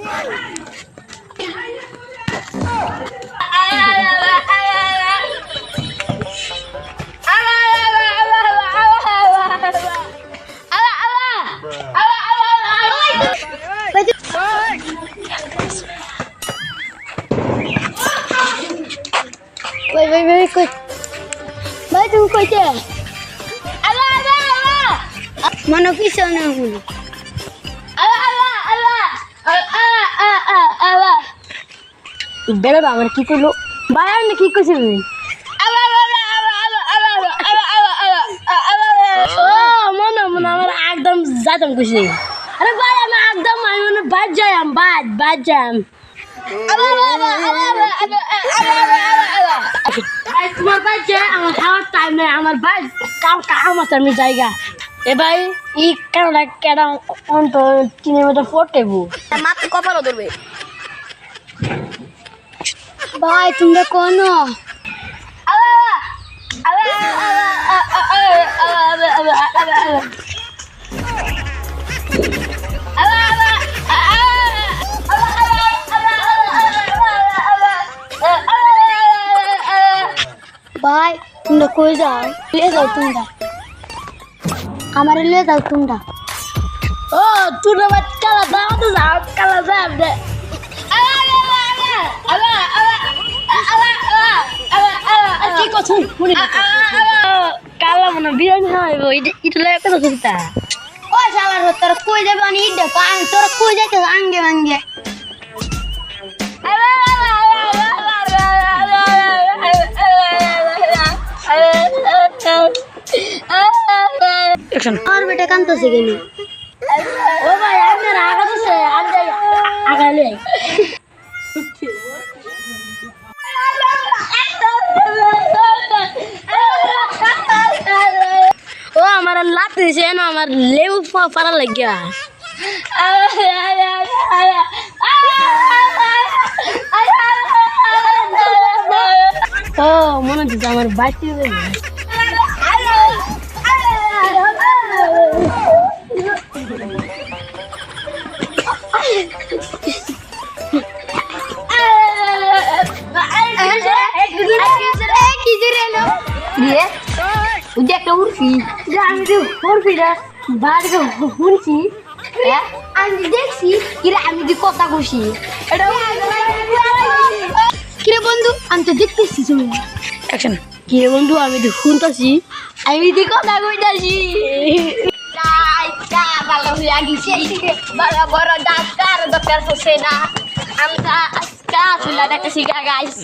Wait. Baik tu kau je. Allah. Mana pisau ni aku? Allah. Bela bangun kita lu. Bayar ni kita sini. Allah. Oh, mana আমার একদম জাদম খুশি। আরে ভাই আমি একদম মানে বাজাম। তোমার ভাই যে আমার খাওয়ার টাইম নেই আমার ভাই কাম আছে আমি জায়গা এ ভাই ই কেন অন্ত 3 মিটার ফোটেবো মাত্র কপালও ধরবে ভাই তুমি কোন ভাই তোমরা কই যাও ले যাও তোমরা আমারে ले যাও তোমরা ও তোমরা বাদ কালা দাও দে কি করছ শুনি কালা মনে বিরিয়ানি খাইবো এটা লাগে কত চিন্তা ও শালার তোর কই যাবে আমি ইডে পান তোর কই যাইতে আঙ্গে और बेटा कान तो सीखे नहीं ओ भाई आपने रागा तो से आगे ले ओ हमारा लात से ना हमारा लेव फरा लग गया ओ मन तो हमारे बाती udah ke urfi jangan itu urfi dah balik ke hunci ya andi deksi kira আমি di kota kusi ada kira বন্ধু আমি তো দেখতেছি তুমি অ্যাকশন kira বন্ধু আমি di huntaছি আমি di kota কইতাছি ভালো হয়ে গেছি বড় বড় ডাক্তার হচ্ছে না আমরা আজকে চুলা দেখতেছি গাইস